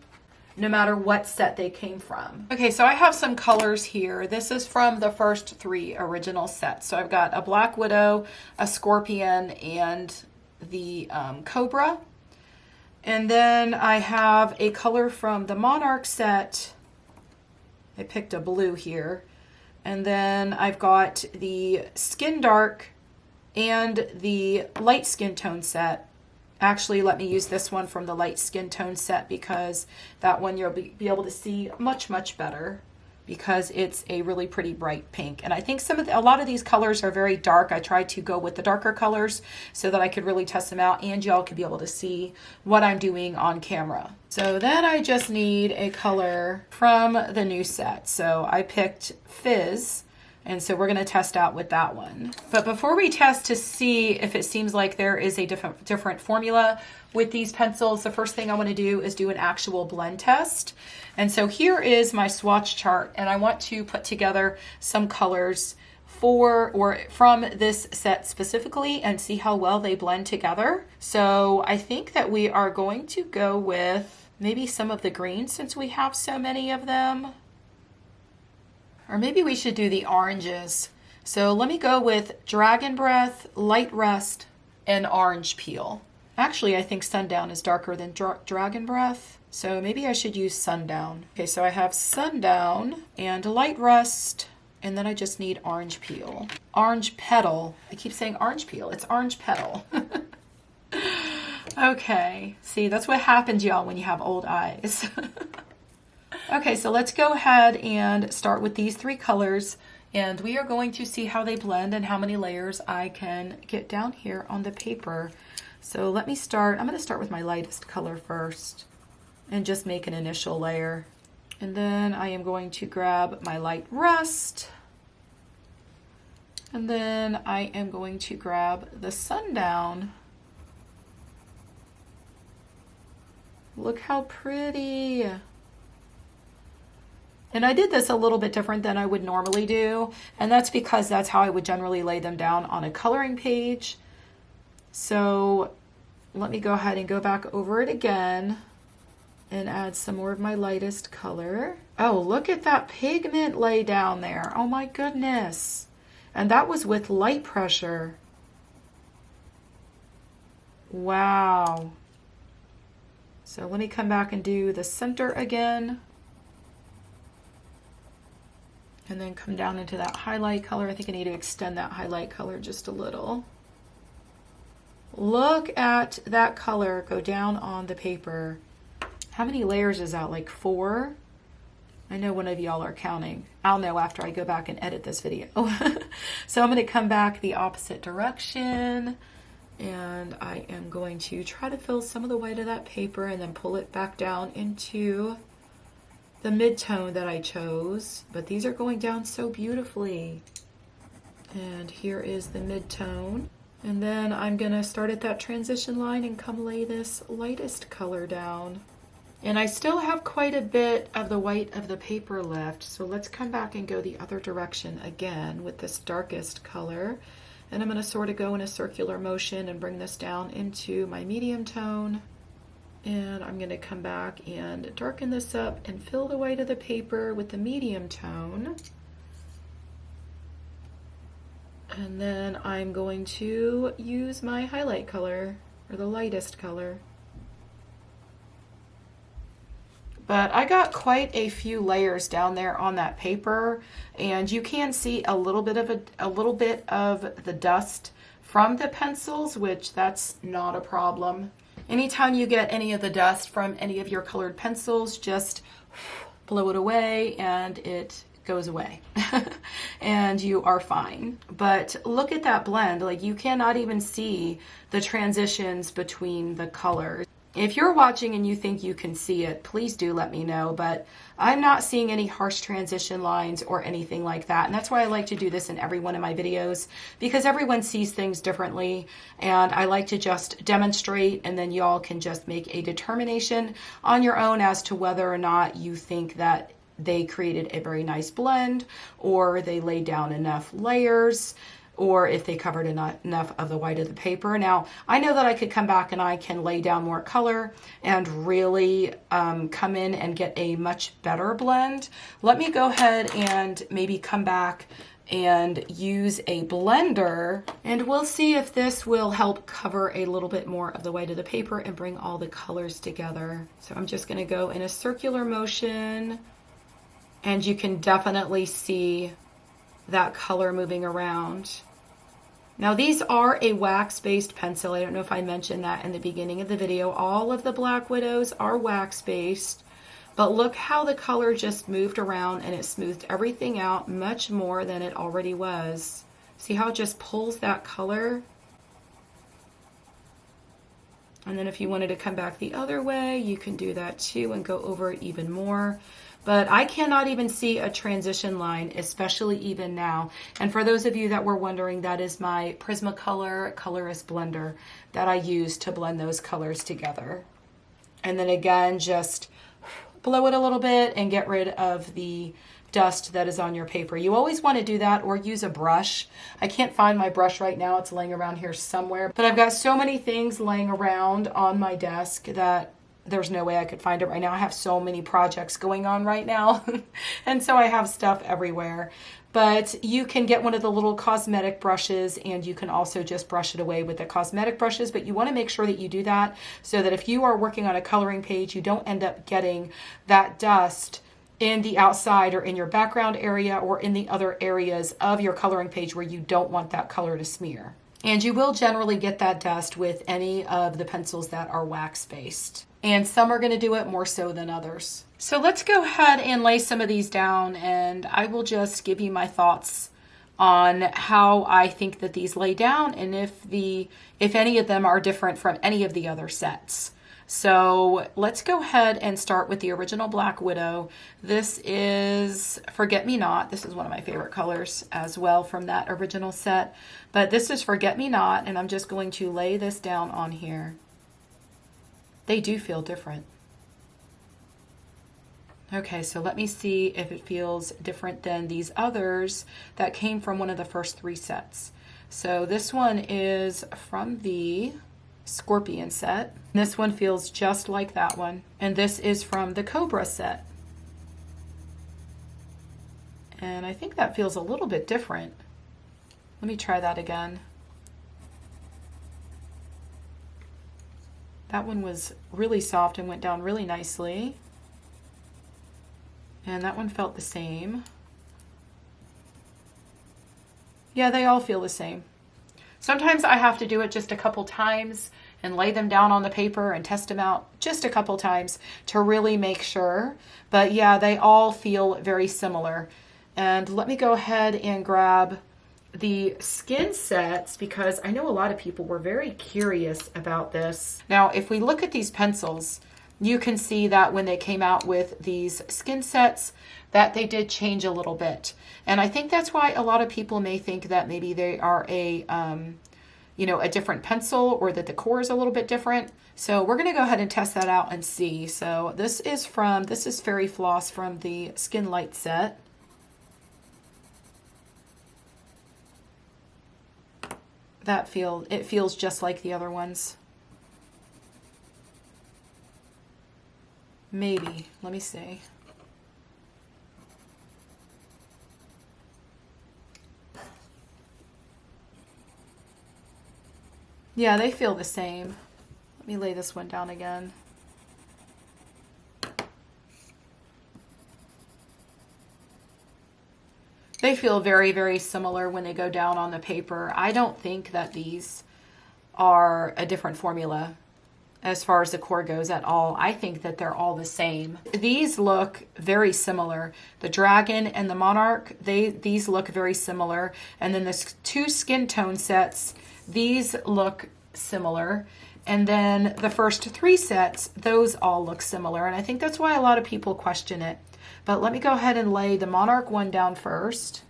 no matter what set they came from. Okay, so I have some colors here. This is from the first 3 original sets. So I've got a Black Widow, a Scorpion, and the Cobra. And then I have a color from the Monarch set. I picked a blue here. And then I've got the Skin Dark and the Light Skin Tone set. Actually, let me use this one from the Light Skin Tone set, because that one you'll be able to see much, much better, because it's a really pretty bright pink. And I think a lot of these colors are very dark. I tried to go with the darker colors so that I could really test them out and y'all could be able to see what I'm doing on camera. So then I just need a color from the new set. So I picked Fizz. And so we're going to test out with that one. But before we test to see if it seems like there is a different formula with these pencils, the first thing I want to do is do an actual blend test. And so here is my swatch chart, and I want to put together some colors from this set specifically and see how well they blend together. So I think that we are going to go with maybe some of the greens, since we have so many of them. Or maybe we should do the oranges. So let me go with Dragon Breath, Light Rust, and Orange Peel. Actually, I think Sundown is darker than Dragon Breath, so maybe I should use Sundown. Okay, so I have Sundown and Light Rust, and then I just need Orange Peel. Orange Petal. I keep saying Orange Peel. It's Orange Petal. Okay, see, that's what happens, y'all, when you have old eyes. Okay, so let's go ahead and start with these 3 colors, and we are going to see how they blend and how many layers I can get down here on the paper. So let me start. I'm going to start with my lightest color first and just make an initial layer. And then I am going to grab my Light Rust, and then I am going to grab the Sundown. Look how pretty. And I did this a little bit different than I would normally do, and that's because that's how I would generally lay them down on a coloring page. So let me go ahead and go back over it again and add some more of my lightest color. Oh, look at that pigment lay down there. Oh my goodness. And that was with light pressure. Wow. So let me come back and do the center again. And then come down into that highlight color. I think I need to extend that highlight color just a little. Look at that color go down on the paper. How many layers is that? Like 4? I know one of y'all are counting. I'll know after I go back and edit this video. So I'm going to come back the opposite direction, and I am going to try to fill some of the white of that paper and then pull it back down into the mid-tone that I chose. But these are going down so beautifully. And here is the mid-tone. And then I'm going to start at that transition line and come lay this lightest color down. And I still have quite a bit of the white of the paper left, so let's come back and go the other direction again with this darkest color. And I'm going to sort of go in a circular motion and bring this down into my medium tone. And I'm going to come back and darken this up and fill the white of the paper with the medium tone. And then I'm going to use my highlight color, or the lightest color. But I got quite a few layers down there on that paper, and you can see a little bit of the dust from the pencils, which that's not a problem. Anytime you get any of the dust from any of your colored pencils, just blow it away and it goes away and you are fine. But look at that blend. Like, you cannot even see the transitions between the colors. If you're watching and you think you can see it, please do let me know, but I'm not seeing any harsh transition lines or anything like that. And that's why I like to do this in every one of my videos, because everyone sees things differently, and I like to just demonstrate, and then y'all can just make a determination on your own as to whether or not you think that they created a very nice blend, or they laid down enough layers, or if they covered enough of the white of the paper. Now, I know that I could come back and I can lay down more color and really come in and get a much better blend. Let me go ahead and maybe come back and use a blender, and we'll see if this will help cover a little bit more of the white of the paper and bring all the colors together. So I'm just gonna go in a circular motion, and you can definitely see that color moving around. Now, these are a wax-based pencil. I don't know if I mentioned that in the beginning of the video. All of the Black Widows are wax-based, but look how the color just moved around and it smoothed everything out much more than it already was. See how it just pulls that color? And then if you wanted to come back the other way, you can do that too and go over it even more. But I cannot even see a transition line, especially even now. And for those of you that were wondering, that is my Prismacolor Colorist Blender that I use to blend those colors together. And then again, just blow it a little bit and get rid of the dust that is on your paper. You always want to do that, or use a brush. I can't find my brush right now. It's laying around here somewhere. But I've got so many things laying around on my desk that there's no way I could find it right now. I have so many projects going on right now. And so I have stuff everywhere. But you can get one of the little cosmetic brushes, and you can also just brush it away with the cosmetic brushes. But you want to make sure that you do that so that if you are working on a coloring page, you don't end up getting that dust in the outside or in your background area or in the other areas of your coloring page where you don't want that color to smear. And you will generally get that dust with any of the pencils that are wax-based. And some are going to do it more so than others. So let's go ahead and lay some of these down, and I will just give you my thoughts on how I think that these lay down, and if any of them are different from any of the other sets. So let's go ahead and start with the original Black Widow. This is Forget Me Not. This is one of my favorite colors as well from that original set. But this is Forget Me Not, and I'm just going to lay this down on here. They do feel different. Okay, so let me see if it feels different than these others that came from one of the first 3 sets. So this one is from the Scorpion set. This one feels just like that one. And this is from the Cobra set. And I think that feels a little bit different. Let me try that again. That one was really soft and went down really nicely. And that one felt the same. Yeah, they all feel the same. Sometimes I have to do it just a couple times and lay them down on the paper and test them out just a couple times to really make sure. But yeah, they all feel very similar. And let me go ahead and grab the skin sets because I know a lot of people were very curious about this. Now, if we look at these pencils, you can see that when they came out with these skin sets, that they did change a little bit. And I think that's why a lot of people may think that maybe they are a different pencil, or that the core is a little bit different. So we're going to go ahead and test that out and see. So this is Fairy Floss from the Skin Light set. It feels just like the other ones. Maybe. Let me see. Yeah, they feel the same. Let me lay this one down again. They feel very, very similar when they go down on the paper. I don't think that these are a different formula as far as the core goes at all. I think that they're all the same. These look very similar. The Dragon and the Monarch, these look very similar. And then the two skin tone sets, these look similar. And then the first three sets, those all look similar. And I think that's why a lot of people question it. But let me go ahead and lay the Monarch one down first.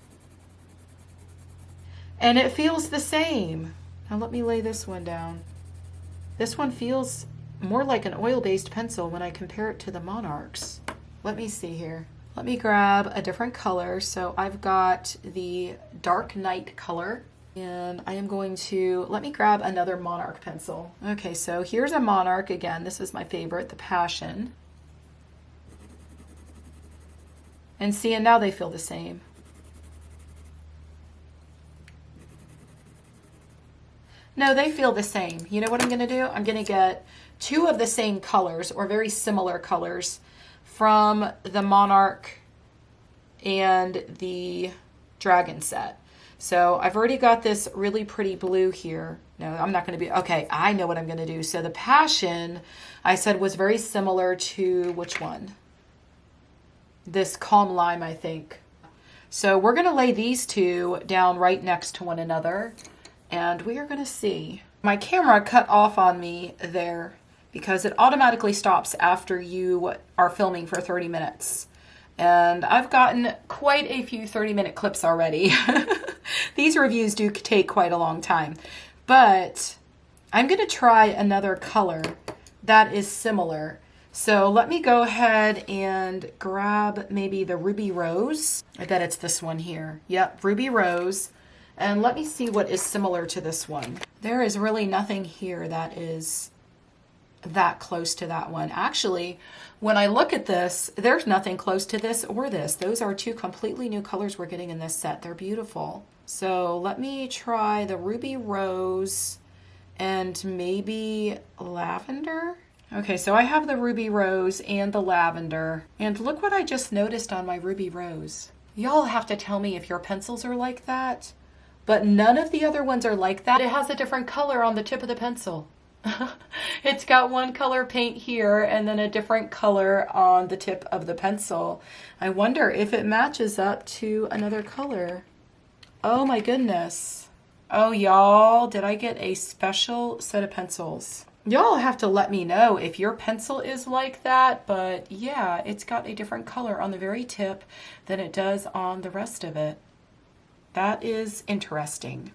And it feels the same. Now let me lay this one down. This one feels more like an oil-based pencil when I compare it to the Monarchs. Let me see here. Let me grab a different color. So I've got the Dark Night color. And I am going to, let me grab another Monarch pencil. Okay, so here's a Monarch. Again, this is my favorite, the Passion. And see, and now they feel the same. No, they feel the same. You know what I'm going to do? I'm going to get two of the same colors or very similar colors from the Monarch and the Dragon set. So I've already got this really pretty blue here. No, I'm not going to be, okay, I know what I'm going to do. So the Passion, I said, was very similar to which one? This Calm Lime, I think. So we're going to lay these two down right next to one another, and we are going to see. My camera cut off on me there because it automatically stops after you are filming for 30 minutes. And I've gotten quite a few 30-minute clips already. These reviews do take quite a long time. But I'm going to try another color that is similar. So let me go ahead and grab maybe the Ruby Rose. I bet it's this one here. Yep, Ruby Rose. And let me see what is similar to this one. There is really nothing here that is that close to that one. Actually, when I look at this, there's nothing close to this or this. Those are two completely new colors we're getting in this set. They're beautiful. So let me try the Ruby Rose and maybe Lavender. Okay, so I have the Ruby Rose and the Lavender. And look what I just noticed on my Ruby Rose. Y'all have to tell me if your pencils are like that. But none of the other ones are like that. It has a different color on the tip of the pencil. It's got one color paint here and then a different color on the tip of the pencil. I wonder if it matches up to another color. Oh my goodness. Oh y'all, did I get a special set of pencils? Y'all have to let me know if your pencil is like that, but yeah, it's got a different color on the very tip than it does on the rest of it. That is interesting.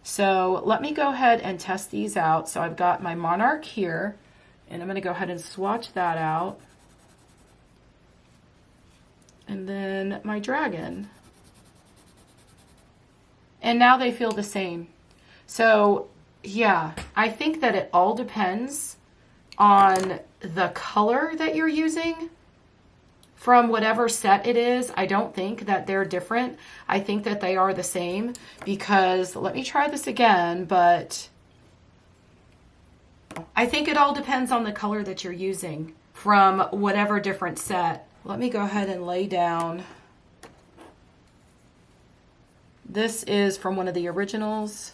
So let me go ahead and test these out. So I've got my Monarch here, and I'm going to go ahead and swatch that out. And then my Dragon. And now they feel the same. So yeah, I think that it all depends on the color that you're using from whatever set it is. I don't think that they're different. I think that they are the same because, let me try this again, but I think it all depends on the color that you're using from whatever different set. Let me go ahead and lay down. This is from one of the originals.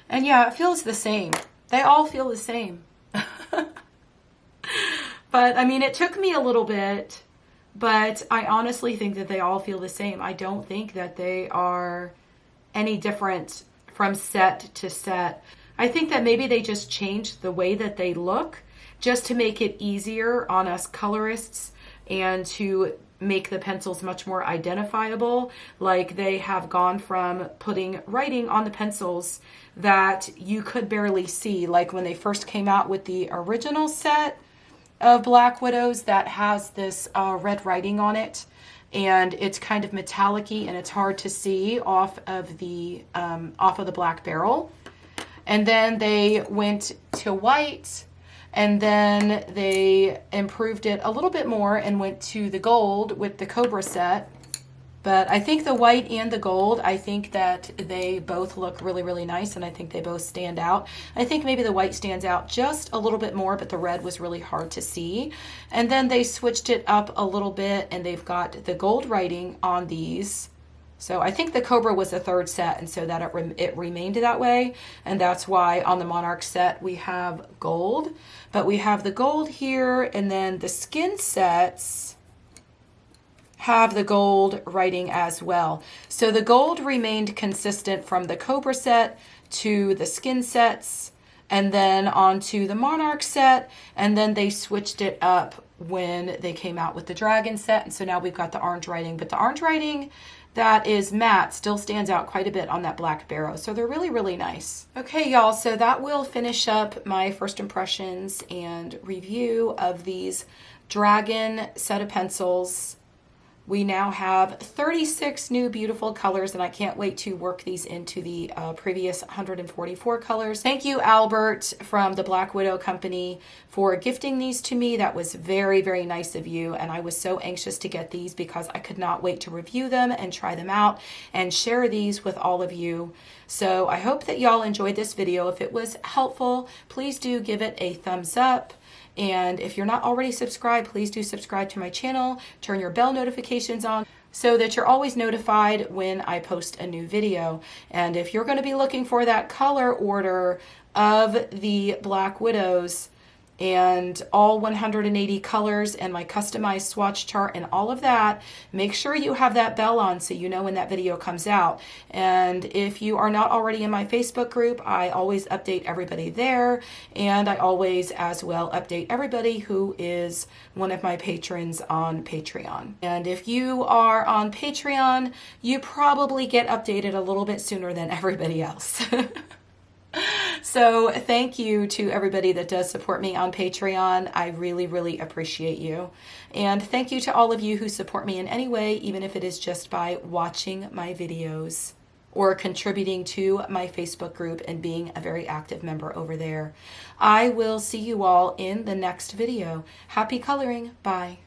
And yeah, it feels the same. They all feel the same. But I mean, it took me a little bit, but I honestly think that they all feel the same. I don't think that they are any different from set to set. I think that maybe they just changed the way that they look just to make it easier on us colorists and to make the pencils much more identifiable. Like they have gone from putting writing on the pencils that you could barely see. Like when they first came out with the original set of Black Widows that has this red writing on it, and it's kind of metallic-y and it's hard to see off of the black barrel. And then they went to white, and then they improved it a little bit more and went to the gold with the Cobra set. But I think the white and the gold, I think that they both look really, really nice, and I think they both stand out. I think maybe the white stands out just a little bit more, but the red was really hard to see. And then they switched it up a little bit, and they've got the gold writing on these. So I think the Cobra was the third set, and so that it remained that way. And that's why on the Monarch set we have gold. But we have the gold here, and then the skin sets have the gold writing as well. So the gold remained consistent from the Cobra set to the skin sets, and then onto the Monarch set, and then they switched it up when they came out with the Dragon set. And so now we've got the orange writing, but the orange writing that is matte still stands out quite a bit on that black barrel. So they're really, really nice. Okay, y'all, so that will finish up my first impressions and review of these Dragon set of pencils. We now have 36 new beautiful colors, and I can't wait to work these into the previous 144 colors. Thank you, Albert from the Black Widow Company, for gifting these to me. That was very, very nice of you, and I was so anxious to get these because I could not wait to review them and try them out and share these with all of you. So I hope that y'all enjoyed this video. If it was helpful, please do give it a thumbs up. And if you're not already subscribed, please do subscribe to my channel. Turn your bell notifications on so that you're always notified when I post a new video. And if you're going to be looking for that color order of the Black Widows and all 180 colors and my customized swatch chart and all of that, make sure you have that bell on so you know when that video comes out. And if you are not already in my Facebook group, I always update everybody there, and I always as well update everybody who is one of my patrons on Patreon. And if you are on Patreon, you probably get updated a little bit sooner than everybody else. So thank you to everybody that does support me on Patreon. I really, really appreciate you. And thank you to all of you who support me in any way, even if it is just by watching my videos or contributing to my Facebook group and being a very active member over there. I will see you all in the next video. Happy coloring. Bye.